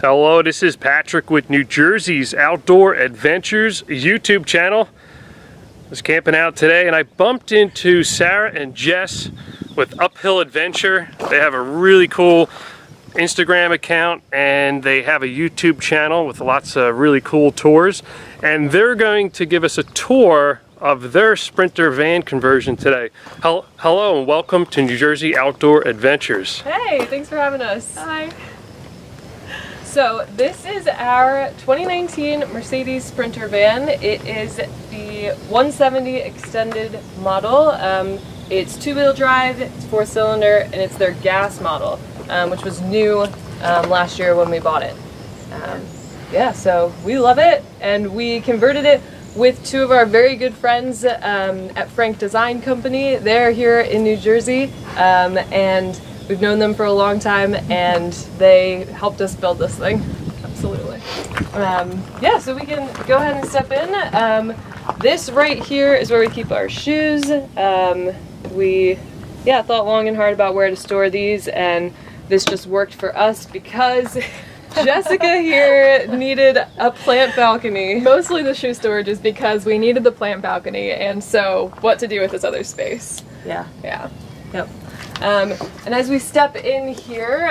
Hello, this is Patrick with New Jersey's Outdoor Adventures YouTube channel. I was camping out today and I bumped into Sarah and Jess with Uphill Adventure. They have a really cool Instagram account and they have a YouTube channel with lots of really cool tours. And they're going to give us a tour of their Sprinter van conversion today. Hello and welcome to New Jersey Outdoor Adventures. Hey, thanks for having us. Hi. So this is our 2019 Mercedes Sprinter van. It is the 170 extended model. It's two-wheel drive, it's four-cylinder, and it's their gas model, which was new last year when we bought it. Yeah, so we love it, and we converted it with two of our very good friends at Frank Design Company. They're here in New Jersey, and we've known them for a long time, and they helped us build this thing. Absolutely. Yeah, so we can go ahead and step in. This right here is where we keep our shoes. We thought long and hard about where to store these, and this just worked for us because Jessica here needed a plant balcony. Mostly the shoe storage is because we needed the plant balcony, and so what to do with this other space. Yeah. Yep. And as we step in here,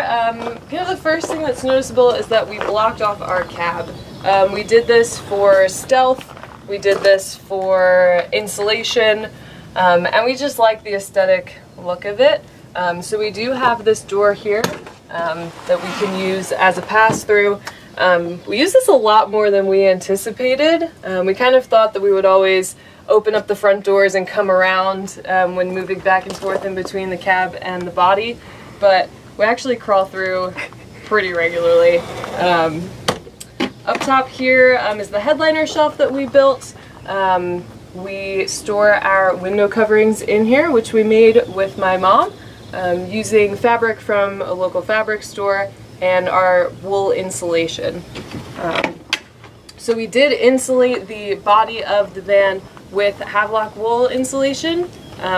the first thing that's noticeable is that we blocked off our cab. We did this for stealth, we did this for insulation, and we just like the aesthetic look of it. So we do have this door here that we can use as a pass-through. We use this a lot more than we anticipated. We kind of thought that we would always open up the front doors and come around when moving back and forth in between the cab and the body, but we actually crawl through pretty regularly. Up top here is the headliner shelf that we built. We store our window coverings in here, which we made with my mom using fabric from a local fabric store and our wool insulation. So we did insulate the body of the van with havelock wool insulation.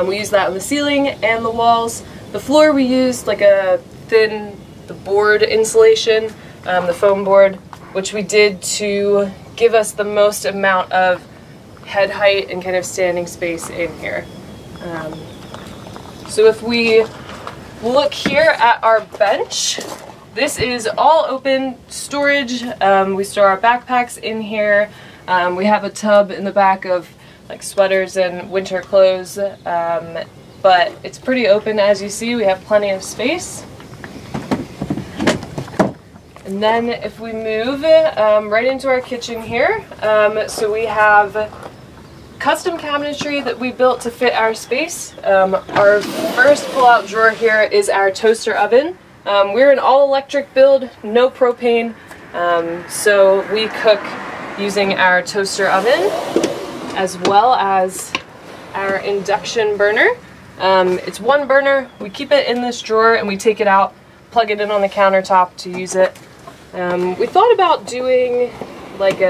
We used that on the ceiling and the walls. The floor we used like a thin board insulation, the foam board, which we did to give us the most amount of head height and kind of standing space in here. So if we look here at our bench, this is all open storage. We store our backpacks in here. We have a tub in the back of like sweaters and winter clothes, but it's pretty open as you see. We have plenty of space. And then if we move right into our kitchen here, so we have custom cabinetry that we built to fit our space. Our first pull-out drawer here is our toaster oven. We're an all-electric build, no propane, so we cook using our toaster oven as well as our induction burner. It's one burner. We keep it in this drawer and we take it out, plug it in on the countertop to use it. We thought about doing like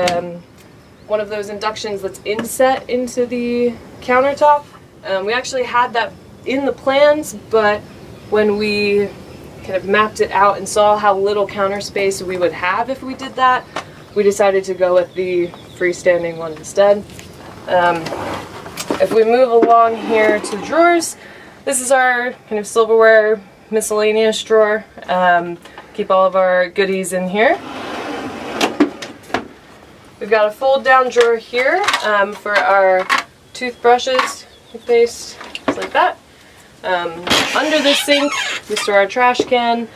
one of those inductions that's inset into the countertop. We actually had that in the plans, but when we kind of mapped it out and saw how little counter space we would have if we did that, we decided to go with the freestanding one instead. If we move along here to the drawers, this is our kind of silverware miscellaneous drawer. Keep all of our goodies in here. We've got a fold down drawer here for our toothbrushes, toothpaste, things like that. Under the sink, we store our trash can.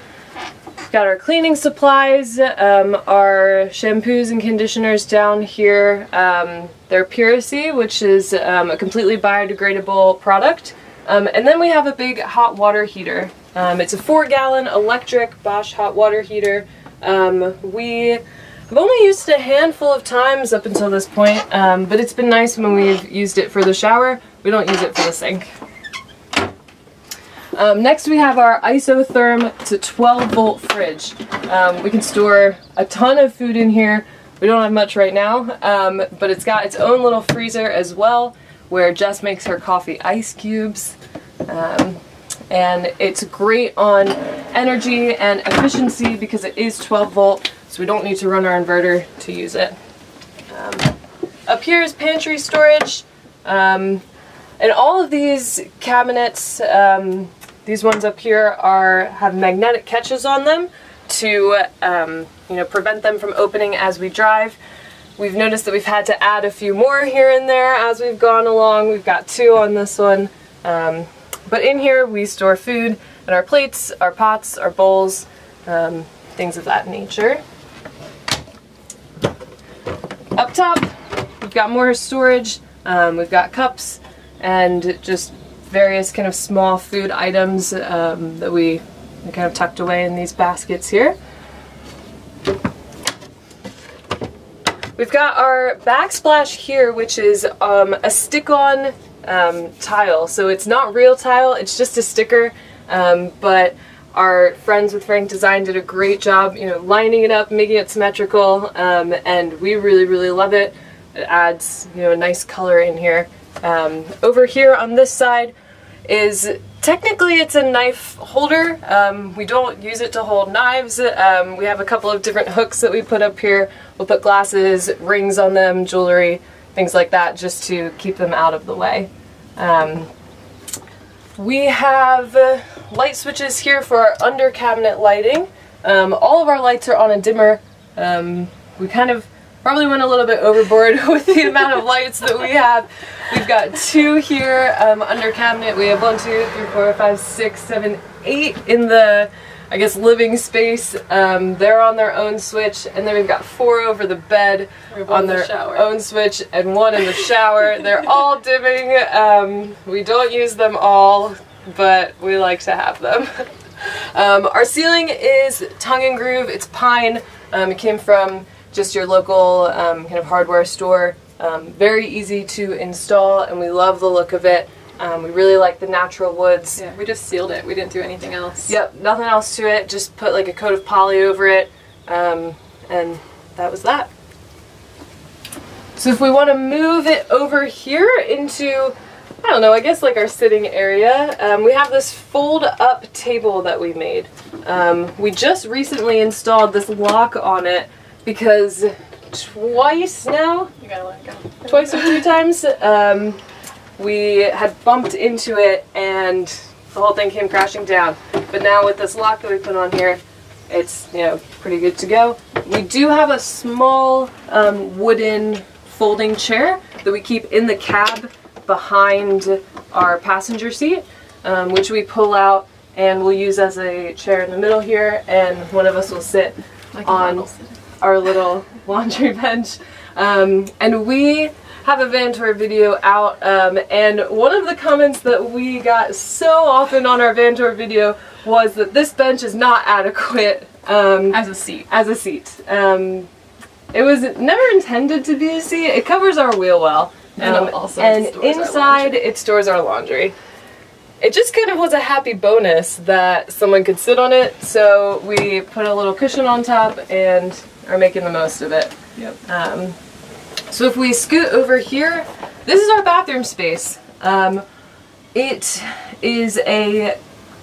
We've got our cleaning supplies, our shampoos and conditioners down here. They're Puracy, which is a completely biodegradable product. And then we have a big hot water heater. It's a 4-gallon electric Bosch hot water heater. We have only used it a handful of times up until this point, but it's been nice when we've used it for the shower. We don't use it for the sink. Next we have our isotherm to 12-volt fridge. We can store a ton of food in here. We don't have much right now, but it's got its own little freezer as well, where Jess makes her coffee ice cubes. And it's great on energy and efficiency because it is 12 volt, so we don't need to run our inverter to use it. Up here is pantry storage, and all of these cabinets, these ones up here have magnetic catches on them to prevent them from opening as we drive. We've noticed that we've had to add a few more here and there as we've gone along. We've got 2 on this one. But in here we store food and our plates, our pots, our bowls, things of that nature. Up top, we've got more storage. We've got cups and just various kind of small food items that we kind of tucked away in these baskets here. We've got our backsplash here, which is a stick-on tile. So it's not real tile, it's just a sticker, but our friends with Frank Design did a great job, lining it up, making it symmetrical, and we really love it. It adds, a nice color in here. Over here on this side is, technically it's a knife holder. We don't use it to hold knives. We have a couple of different hooks that we put up here. We'll put glasses, rings on them, jewelry, things like that, just to keep them out of the way. We have light switches here for our under cabinet lighting. All of our lights are on a dimmer. We kind of probably went a little bit overboard with the amount of lights that we have. We've got 2 here under cabinet. We have 1, 2, 3, 4, 5, 6, 7, 8 in the, I guess, living space. They're on their own switch, and then we've got 4 over the bed on their own switch, and 1 in the shower. They're all dimming. We don't use them all, but we like to have them. Our ceiling is tongue and groove. It's pine. It came from just your local kind of hardware store. Very easy to install, and we love the look of it. We really like the natural woods. Yeah, we just sealed it. We didn't do anything else. Yep, nothing else to it. Just put like a coat of poly over it, and that was that. So if we want to move it over here into, I don't know, I guess like our sitting area, we have this fold-up table that we made. We just recently installed this lock on it because twice now, You gotta let it go. twice or 3 times, we had bumped into it and the whole thing came crashing down. But now with this lock that we put on here, it's, pretty good to go. We do have a small wooden folding chair that we keep in the cab behind our passenger seat, which we pull out and we'll use as a chair in the middle here, and one of us will sit on our little laundry bench. And we have a van tour video out, and one of the comments that we got so often on our van tour video was that this bench is not adequate As a seat. As a seat. It was never intended to be a seat. It covers our wheel well. And also and stores inside it stores our laundry. It just kind of was a happy bonus that someone could sit on it, so we put a little cushion on top and are making the most of it. Yep. So if we scoot over here, this is our bathroom space. It is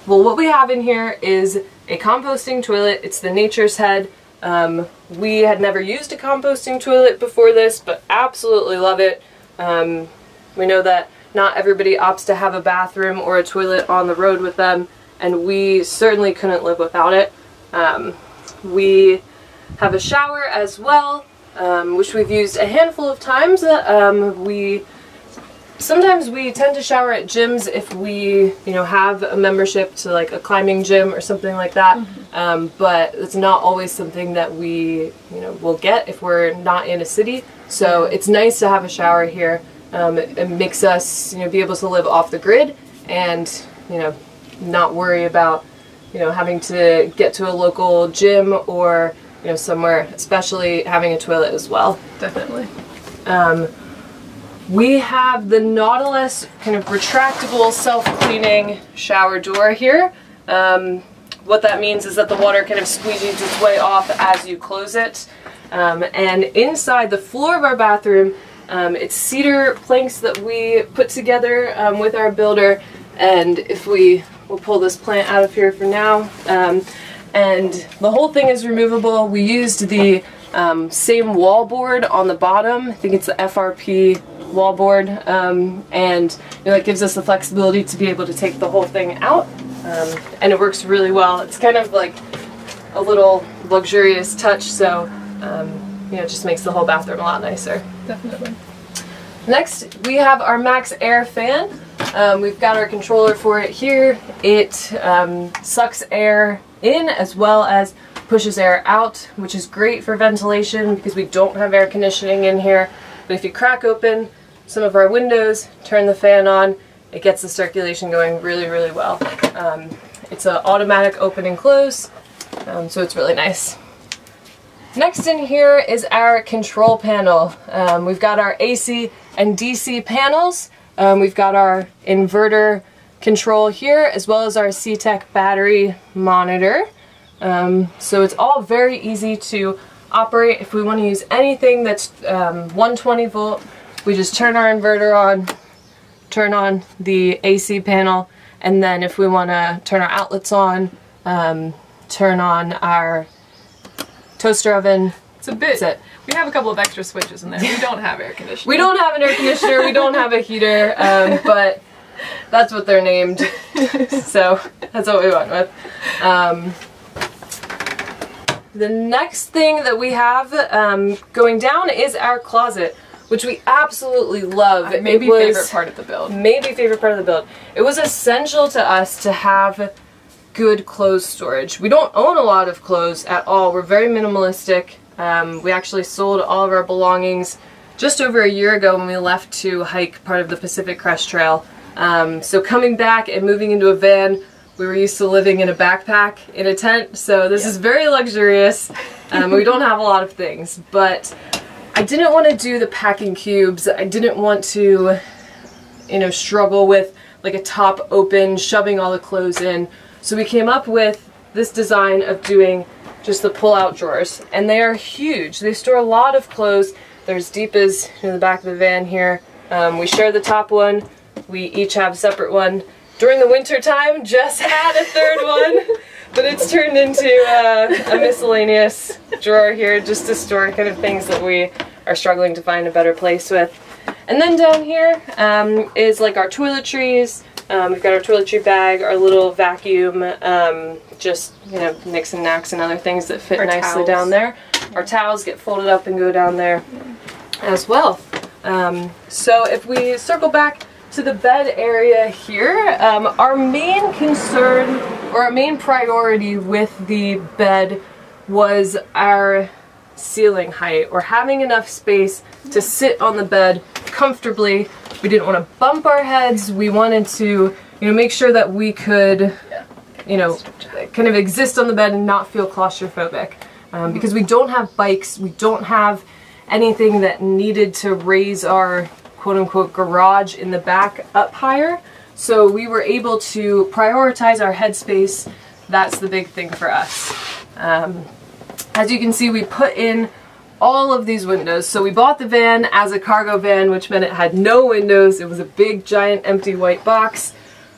what we have in here is a composting toilet. It's the Nature's Head. We had never used a composting toilet before this, but absolutely love it. We know that not everybody opts to have a bathroom or a toilet on the road with them, and we certainly couldn't live without it. We have a shower as well, which we've used a handful of times. Sometimes we tend to shower at gyms if we, have a membership to like a climbing gym or something like that. Mm-hmm. But it's not always something that we, will get if we're not in a city. So it's nice to have a shower here. It makes us, be able to live off the grid and, not worry about, having to get to a local gym or, somewhere, especially having a toilet as well. Definitely. We have the Nautilus kind of retractable self-cleaning shower door here. What that means is that the water kind of squeegees its way off as you close it. And inside the floor of our bathroom, it's cedar planks that we put together with our builder. And if we'll pull this plant out of here for now. and the whole thing is removable. We used the same wall board on the bottom. I think it's the FRP wall board, and it gives us the flexibility to be able to take the whole thing out, and it works really well. It's kind of like a little luxurious touch, so it just makes the whole bathroom a lot nicer. Definitely. Next, we have our Max Air fan. We've got our controller for it here. It sucks air in as well as pushes air out, which is great for ventilation because we don't have air conditioning in here. But if you crack open some of our windows, turn the fan on, it gets the circulation going really, really well. It's an automatic open and close, so it's really nice. Next in here is our control panel. We've got our AC and DC panels. We've got our inverter control here, as well as our CTEC battery monitor. So it's all very easy to operate. If we want to use anything that's 120 volt, we just turn our inverter on, turn on the AC panel, and then if we want to turn our outlets on, turn on our toaster oven. It's a bit. That's it. We have a couple of extra switches in there. We don't have air conditioning. We don't have an air conditioner, we don't have a heater, but that's what they're named. So that's what we went with. The next thing that we have going down is our closet, which we absolutely love. Maybe favorite part of the build. Maybe favorite part of the build. It was essential to us to have good clothes storage. We don't own a lot of clothes at all. We're very minimalistic. We actually sold all of our belongings just over a year ago when we left to hike part of the Pacific Crest Trail. So coming back and moving into a van, we were used to living in a backpack in a tent, so this is very luxurious. We don't have a lot of things, but I didn't want to do the packing cubes. I didn't want to, struggle with like a top open, shoving all the clothes in. So we came up with this design of doing just the pull-out drawers, and they are huge. They store a lot of clothes. They're as deep as in the back of the van here. We share the top one. We each have a separate one. During the winter time, Jess had a third one, but it's turned into a miscellaneous drawer here just to store kind of things that we are struggling to find a better place with. And then down here is like our toiletries. We've got our toiletry bag, our little vacuum, just, nicks and knacks and other things that fit nicely down there. Our towels get folded up and go down there as well. So if we circle back to the bed area here, our main concern, or our main priority with the bed was our ceiling height, or having enough space to sit on the bed comfortably. We didn't want to bump our heads. We wanted to, make sure that we could, kind of exist on the bed and not feel claustrophobic. Because we don't have bikes, we don't have anything that needed to raise our quote-unquote garage in the back up higher. So we were able to prioritize our headspace. That's the big thing for us. As you can see, we put in all of these windows. So we bought the van as a cargo van, which meant it had no windows. It was a big, giant, empty white box.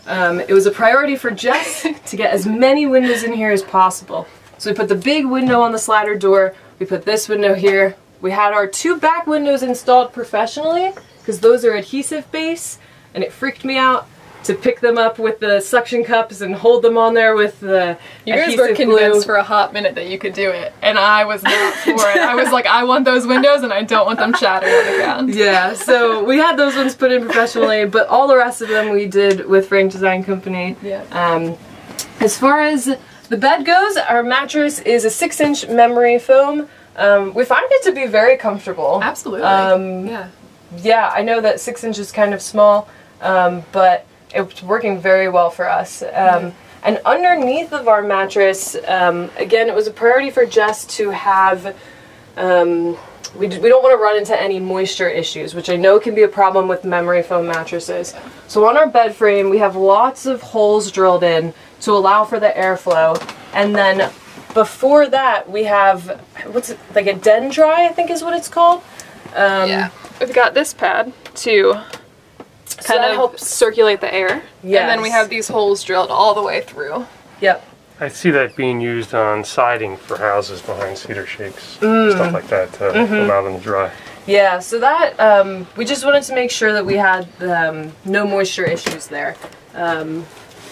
It was a priority for Jess to get as many windows in here as possible. So we put the big window on the slider door. We put this window here. We had our 2 back windows installed professionally because those are adhesive base, and it freaked me out to pick them up with the suction cups and hold them on there with the You guys were convinced for a hot minute that you could do it, and I was not for it. I was like, I want those windows and I don't want them shattered on the ground. Yeah, so we had those ones put in professionally, but all the rest of them we did with Frank Design Company. Yeah. As far as the bed goes, our mattress is a 6-inch memory foam. We find it to be very comfortable. Absolutely. Yeah, I know that 6 inches is kind of small, but it's working very well for us. And underneath of our mattress, again, it was a priority for Jess to have, we don't want to run into any moisture issues, which I know can be a problem with memory foam mattresses. So on our bed frame, we have lots of holes drilled in to allow for the airflow. And then before that, we have, what's it, like a den dry, I think is what it's called. Yeah. We've got this pad to kind of help circulate the air. Yes. And then we have these holes drilled all the way through. Yep. I see that being used on siding for houses behind cedar shakes, stuff like that to allow them to dry. Yeah, so that, we just wanted to make sure that we had no moisture issues there.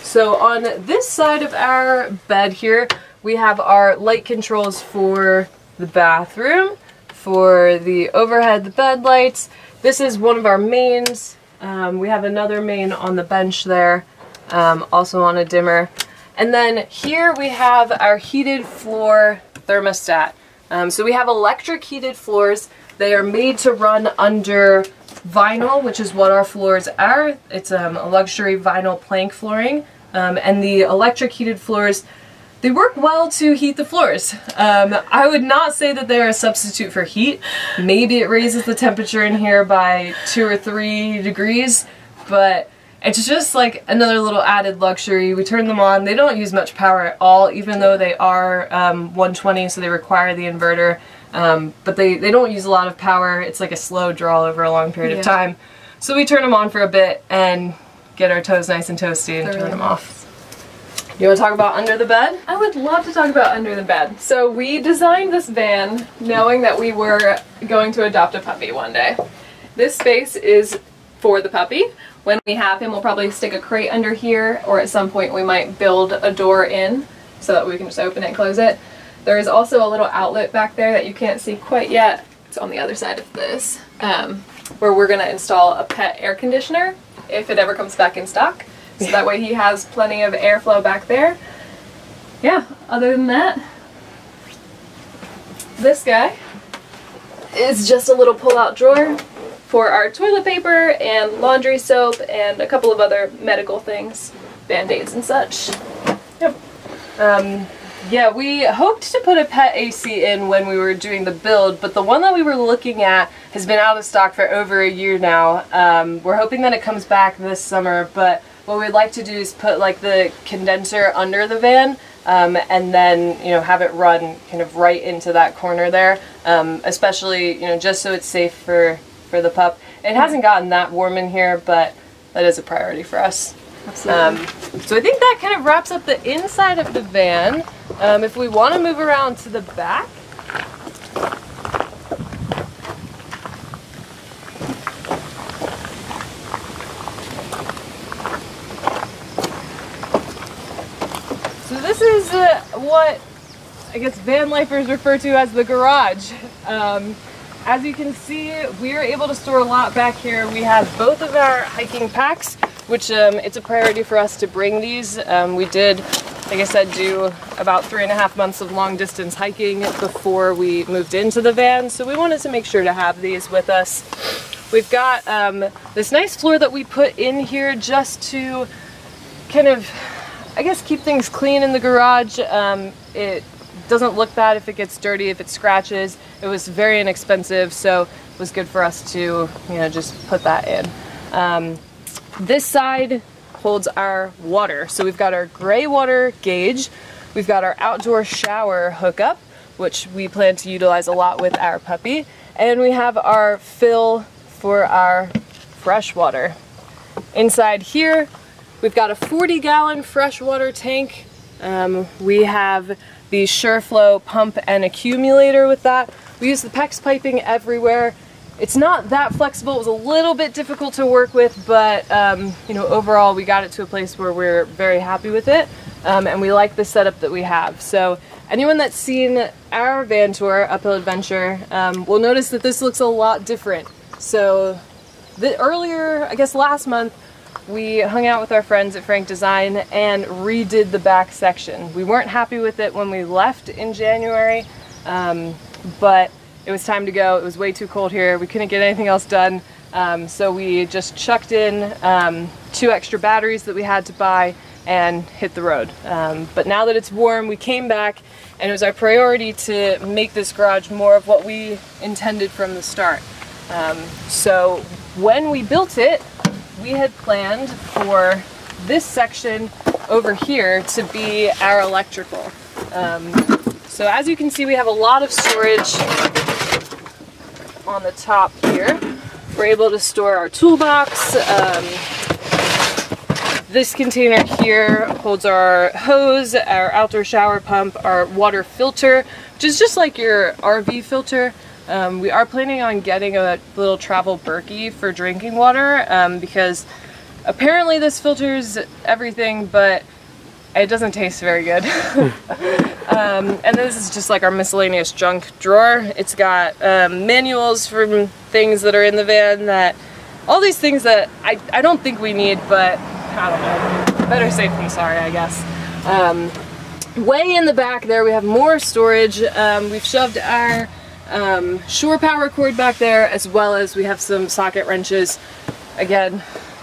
So on this side of our bed here, we have our light controls for the bathroom, for the overhead, the bed lights. This is one of our mains. We have another main on the bench there, also on a dimmer. And then here we have our heated floor thermostat. So we have electric heated floors. They are made to run under vinyl, which is what our floors are. It's a luxury vinyl plank flooring. And the electric heated floors, they work well to heat the floors. I would not say that they're a substitute for heat. Maybe it raises the temperature in here by 2 or 3 degrees, but it's just like another little added luxury. We turn them on. They don't use much power at all, even though they are 120, so they require the inverter. But they don't use a lot of power. It's like a slow draw over a long period of time. So we turn them on for a bit and get our toes nice and toasty and turn them off. You want to talk about under the bed? I would love to talk about under the bed. So we designed this van knowing that we were going to adopt a puppy one day. This space is for the puppy. When we have him, we'll probably stick a crate under here, or at some point we might build a door in so that we can just open it and close it. There is also a little outlet back there that you can't see quite yet. It's on the other side of this, where we're going to install a pet air conditioner if it ever comes back in stock. So that way he has plenty of airflow back there. Yeah, other than that, this guy is just a little pull-out drawer for our toilet paper and laundry soap and a couple of other medical things, Band-Aids and such. Yep. Yeah, we hoped to put a pet AC in when we were doing the build, but the one that we were looking at has been out of stock for over a year now. We're hoping that it comes back this summer, but what we'd like to do is put like the condenser under the van, and then, you know, have it run kind of right into that corner there, especially, you know, just so it's safe for the pup. It hasn't gotten that warm in here, but that is a priority for us. Absolutely. So I think that kind of wraps up the inside of the van. If we want to move around to the back, so this is what I guess van lifers refer to as the garage. As you can see, we are able to store a lot back here. We have both of our hiking packs, which it's a priority for us to bring these. We did, like I said, do about 3.5 months of long distance hiking before we moved into the van, so we wanted to make sure to have these with us. We've got this nice floor that we put in here just to kind of, I guess, keep things clean in the garage. It doesn't look bad if it gets dirty, if it scratches. It was very inexpensive, so it was good for us to, you know, just put that in. This side holds our water. So we've got our gray water gauge, we've got our outdoor shower hookup, which we plan to utilize a lot with our puppy, and we have our fill for our fresh water. Inside here, we've got a 40-gallon freshwater tank. We have the SureFlow pump and accumulator with that. We use the PEX piping everywhere. It's not that flexible. It was a little bit difficult to work with, but you know, overall we got it to a place where we're very happy with it, and we like the setup that we have. So anyone that's seen our van tour, Uphill Adventure, will notice that this looks a lot different. So earlier, I guess last month, we hung out with our friends at Frank Design and redid the back section. We weren't happy with it when we left in January, but it was time to go. It was way too cold here. We couldn't get anything else done, so we just chucked in 2 extra batteries that we had to buy and hit the road. But now that it's warm, we came back, and it was our priority to make this garage more of what we intended from the start. So when we built it, we had planned for this section over here to be our electrical. So as you can see, we have a lot of storage on the top here. We're able to store our toolbox. This container here holds our hose, our outdoor shower pump, our water filter, which is just like your RV filter. We are planning on getting a little travel Berkey for drinking water because apparently this filters everything, but it doesn't taste very good. And this is just like our miscellaneous junk drawer. It's got manuals from things that are in the van, that all these things that I don't think we need, but I don't know. Better safe than sorry, I guess. Way in the back there we have more storage. We've shoved our shore power cord back there, as well as we have some socket wrenches, again,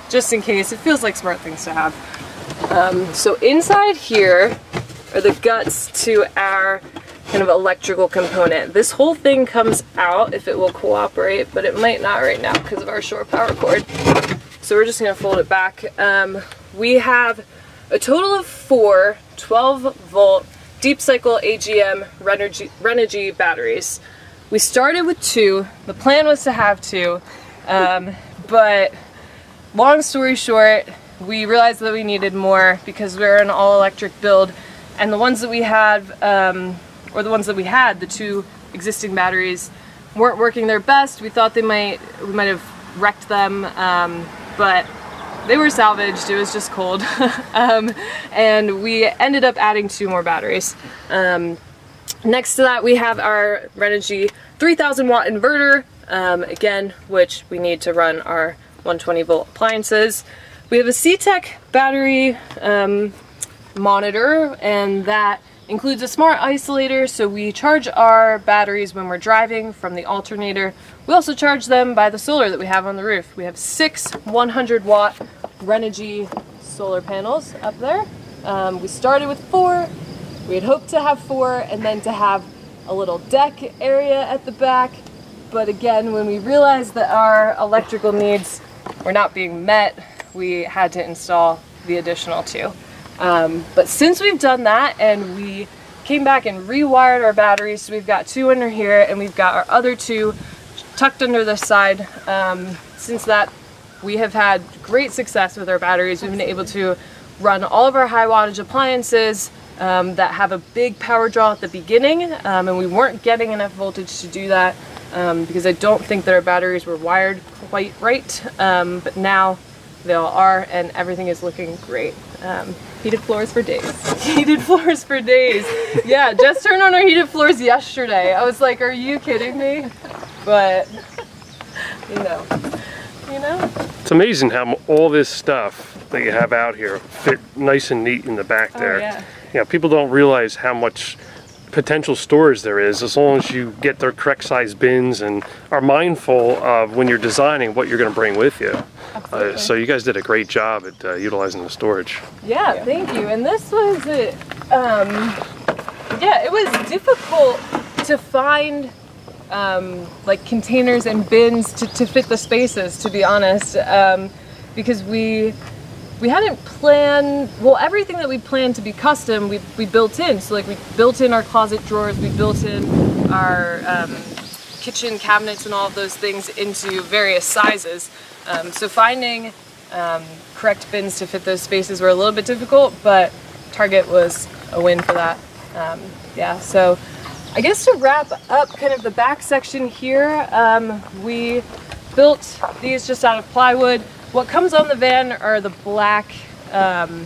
just in case. It feels like smart things to have. So inside here are the guts to our kind of electrical component. This whole thing comes out if it will cooperate, but it might not right now because of our shore power cord. So we're just going to fold it back. We have a total of 4 12-volt deep cycle AGM Renogy batteries. We started with 2. The plan was to have 2, but long story short, we realized that we needed more because we're an all-electric build, and the ones that we had, or the ones that we had, the 2 existing batteries, weren't working their best. We thought we might have wrecked them, but they were salvaged. It was just cold. And we ended up adding 2 more batteries. Next to that we have our Renogy 3000 watt inverter, again, which we need to run our 120 volt appliances. We have a C-Tech battery monitor, and that includes a smart isolator, so we charge our batteries when we're driving from the alternator. We also charge them by the solar that we have on the roof. We have 6 100 watt Renogy solar panels up there. We started with 4. We had hoped to have 4 and then to have a little deck area at the back, but again, when we realized that our electrical needs were not being met, we had to install the additional 2. But since we've done that and we came back and rewired our batteries, so we've got 2 under here and we've got our other 2 tucked under this side. Since that, we have had great success with our batteries. We've been able to run all of our high wattage appliances that have a big power draw at the beginning, and we weren't getting enough voltage to do that because I don't think that our batteries were wired quite right, but now they all are, and everything is looking great. Heated floors for days. Heated floors for days. Yeah, Jess turned on our heated floors yesterday. I was like, are you kidding me? But, you know. It's amazing how all this stuff that you have out here fit nice and neat in the back there. Oh, yeah. Yeah, people don't realize how much potential storage there is as long as you get the correct size bins and are mindful of when you're designing what you're going to bring with you. So you guys did a great job at utilizing the storage. Yeah, thank you. And this was it. Yeah, it was difficult to find like containers and bins to fit the spaces, to be honest, because we hadn't planned, well, everything that we planned to be custom, we built in. So like we built in our closet drawers, we built in our kitchen cabinets and all of those things into various sizes. So finding correct bins to fit those spaces were a little bit difficult, but Target was a win for that. Yeah, so I guess to wrap up kind of the back section here, we built these just out of plywood. What comes on the van are the black kind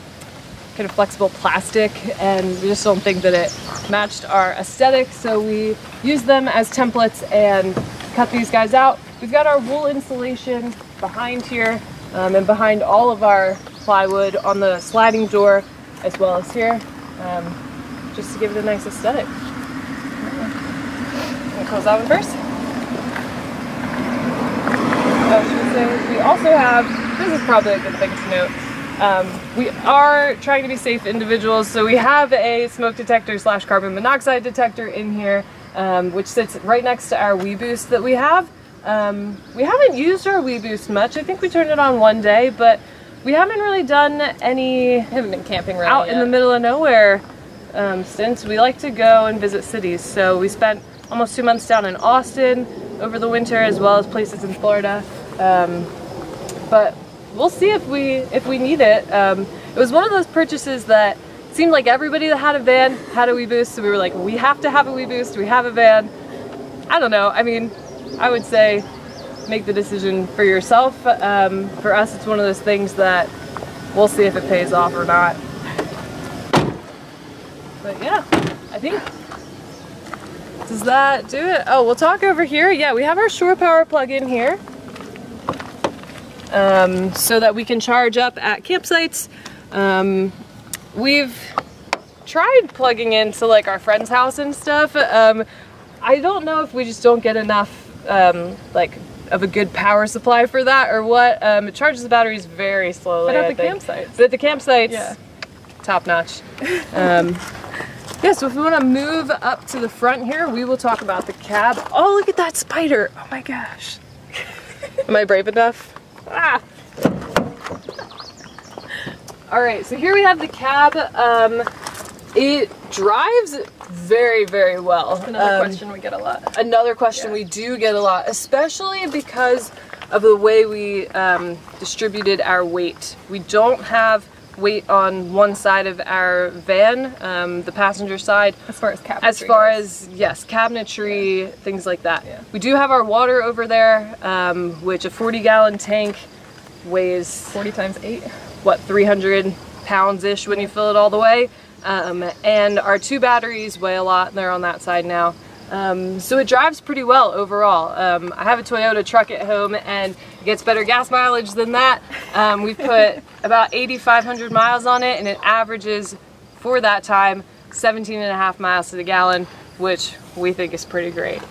of flexible plastic, and we just don't think that it matched our aesthetic, so we used them as templates and cut these guys out. We've got our wool insulation behind here, and behind all of our plywood on the sliding door as well as here, just to give it a nice aesthetic. I'm gonna close that one first. We also have, this is probably a good thing to note, we are trying to be safe individuals, so we have a smoke detector / carbon monoxide detector in here, which sits right next to our WeBoost that we have. We haven't used our WeBoost much. I think we turned it on one day, but we haven't really done any, haven't been camping really out in the middle of nowhere since. We like to go and visit cities, so we spent almost 2 months down in Austin over the winter, as well as places in Florida. But we'll see if we need it. it was one of those purchases that seemed like everybody that had a van had a WeBoost, so we were like, we have to have a WeBoost, we have a van. I don't know, I mean, I would say make the decision for yourself. For us, it's one of those things that we'll see if it pays off or not. But yeah, I think, does that do it? Oh, we'll talk over here. Yeah, we have our shore power plug in here. So that we can charge up at campsites. We've tried plugging into like our friend's house and stuff. I don't know if we just don't get enough like of a good power supply for that or what. It charges the batteries very slowly. But at the campsites. But at the campsites, yeah, top notch. Yeah, so if we want to move up to the front here, we will talk about the cab. Oh, look at that spider! Oh my gosh. Am I brave enough? Ah. All right, so here we have the cab. It drives very, very well. That's another question we get a lot. Another question we do get a lot, especially because of the way we distributed our weight. We don't have weight on one side of our van, the passenger side. As far as cabinetry As far goes. as, yes, cabinetry, things like that. Yeah. We do have our water over there, which a 40-gallon tank weighs 40 times 8. what, 300 pounds-ish when you fill it all the way. And our 2 batteries weigh a lot, and they're on that side now. So it drives pretty well overall. I have a Toyota truck at home, and it gets better gas mileage than that. We've put about 8,500 miles on it, and it averages, for that time, 17.5 miles to the gallon, which we think is pretty great.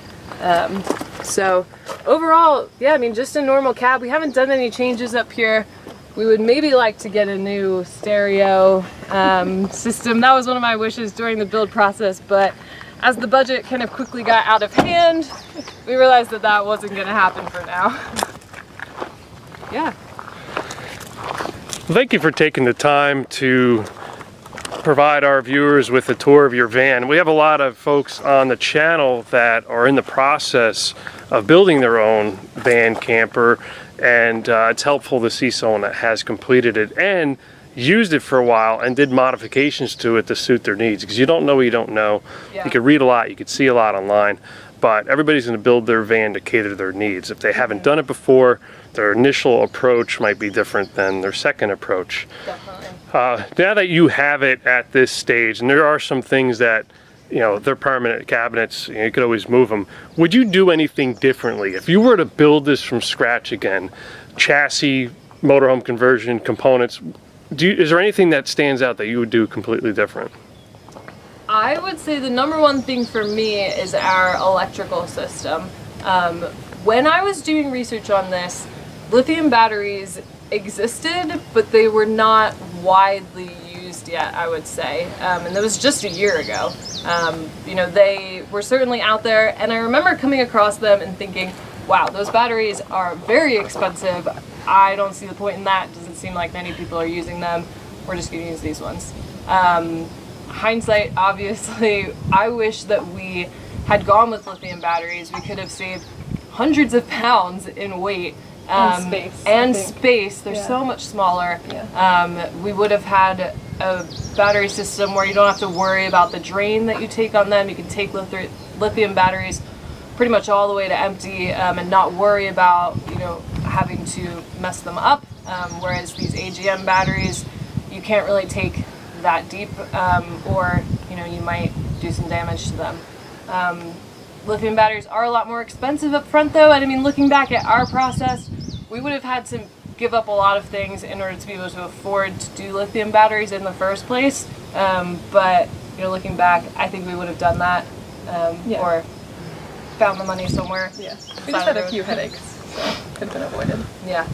So overall, yeah, I mean, just a normal cab. We haven't done any changes up here. We would maybe like to get a new stereo system. That was one of my wishes during the build process, but as the budget kind of quickly got out of hand, we realized that that wasn't going to happen for now. Yeah. Well, thank you for taking the time to provide our viewers with a tour of your van. We have a lot of folks on the channel that are in the process of building their own van camper, and it's helpful to see someone that has completed it and used it for a while and did modifications to it to suit their needs, because you don't know what you don't know. Yeah. You could read a lot, you could see a lot online, but everybody's going to build their van to cater to their needs. If they haven't done it before, their initial approach might be different than their second approach. Definitely. Now that you have it at this stage, and there are some things that, you know, they're permanent cabinets, you could always move them. Would you do anything differently? If you were to build this from scratch again, chassis, motorhome conversion, components, is there anything that stands out that you would do completely different? I would say the number one thing for me is our electrical system. When I was doing research on this, lithium batteries existed, but they were not widely used yet, I would say. And that was just a year ago. You know, they were certainly out there, and I remember coming across them and thinking, wow, those batteries are very expensive. I don't see the point in that. Doesn't seem like many people are using them. We're just going to use these ones. Hindsight, obviously, I wish that we had gone with lithium batteries. We could have saved hundreds of pounds in weight. And space. And space. They're Yeah. so much smaller. Yeah. We would have had a battery system where you don't have to worry about the drain that you take on them. You can take lithium batteries pretty much all the way to empty, and not worry about, you know, having to mess them up. Whereas these AGM batteries, you can't really take that deep, or, you know, you might do some damage to them. Lithium batteries are a lot more expensive up front though, and I mean, looking back at our process, we would have had to give up a lot of things in order to be able to afford to do lithium batteries in the first place. But, you know, looking back, I think we would have done that, Yeah. or found the money somewhere. Yeah. We just had a few headaches, so could have been avoided. Yeah.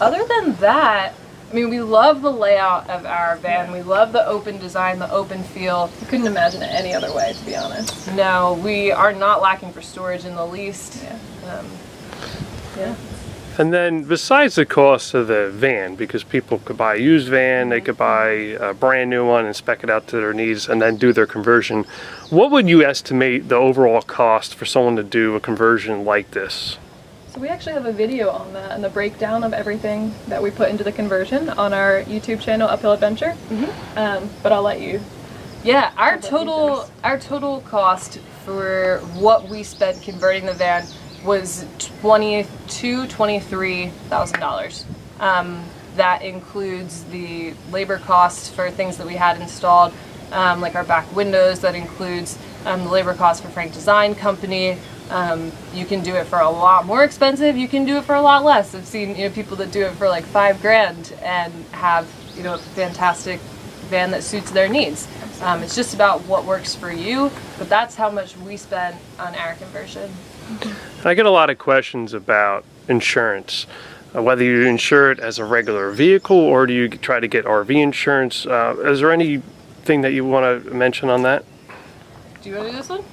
Other than that, I mean, we love the layout of our van. We love the open design, the open feel. I couldn't imagine it any other way, to be honest. No, we are not lacking for storage in the least. Yeah. Yeah. And then besides the cost of the van, because people could buy a used van, they could buy a brand new one and spec it out to their needs and then do their conversion, what would you estimate the overall cost for someone to do a conversion like this? So we actually have a video on that and the breakdown of everything that we put into the conversion on our YouTube channel, Uphill Adventure. But I'll let you. Yeah, our total cost for what we spent converting the van was $23,000. That includes the labor costs for things that we had installed, like our back windows. That includes the labor costs for Frank Design Company. You can do it for a lot more expensive. You can do it for a lot less. I've seen people that do it for like $5,000 and have a fantastic van that suits their needs. It's just about what works for you, but that's how much we spent on our conversion. I get a lot of questions about insurance, whether you insure it as a regular vehicle or do you try to get RV insurance. Is there anything that you want to mention on that? Do you want to do this one?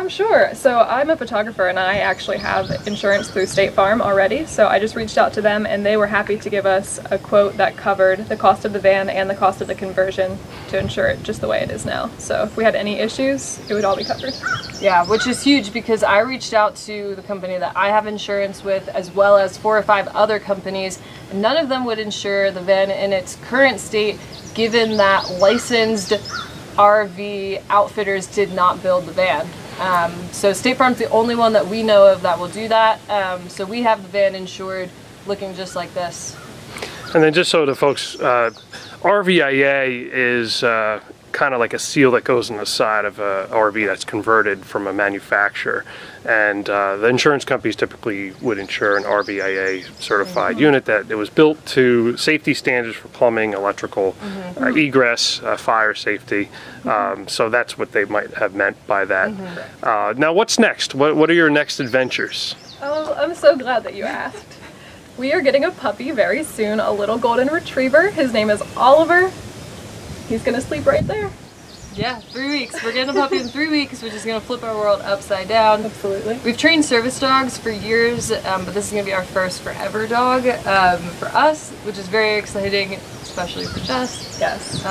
Sure. So I'm a photographer and I actually have insurance through State Farm already. So I just reached out to them and they were happy to give us a quote that covered the cost of the van and the cost of the conversion to insure it just the way it is now. So if we had any issues, it would all be covered. Yeah, which is huge because I reached out to the company that I have insurance with as well as 4 or 5 other companies. And none of them would insure the van in its current state given that licensed RV outfitters did not build the van. So State Farm's the only one that we know of that will do that. So we have the van insured looking just like this. And then just so the folks, RVIA is kind of like a seal that goes on the side of a RV that's converted from a manufacturer. And the insurance companies typically would insure an RVIA certified unit that it was built to safety standards for plumbing, electrical, egress, fire safety. So that's what they might have meant by that. Now what's next? What are your next adventures? Oh, I'm so glad that you asked. We are getting a puppy very soon, a little golden retriever. His name is Oliver. He's gonna sleep right there. Yeah, 3 weeks. We're getting a puppy in 3 weeks, which is going to flip our world upside down. Absolutely. We've trained service dogs for years, but this is going to be our first forever dog for us, which is very exciting, especially for Jess. Yes.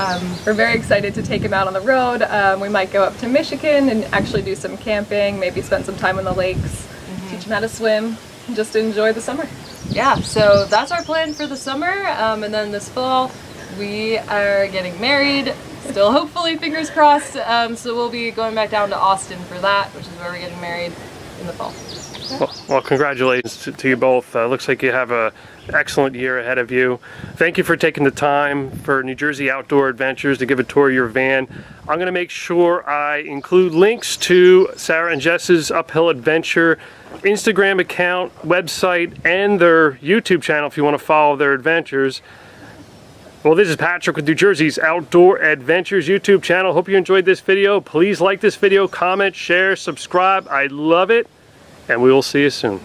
We're very excited to take him out on the road. We might go up to Michigan and actually do some camping, maybe spend some time on the lakes, teach him how to swim, and just enjoy the summer. Yeah, so that's our plan for the summer, and then this fall we are getting married. Still, hopefully, fingers crossed. So we'll be going back down to Austin for that, which is where we're getting married in the fall. Well, congratulations to you both. Looks like you have an excellent year ahead of you. Thank you for taking the time for New Jersey Outdoor Adventures to give a tour of your van. I'm going to make sure I include links to Sarah and Jess's Uphill Adventure Instagram account, website, and their YouTube channel if you want to follow their adventures. Well, this is Patrick with New Jersey's Outdoor Adventures YouTube channel. Hope you enjoyed this video. Please like this video, comment, share, subscribe. I love it, and we will see you soon.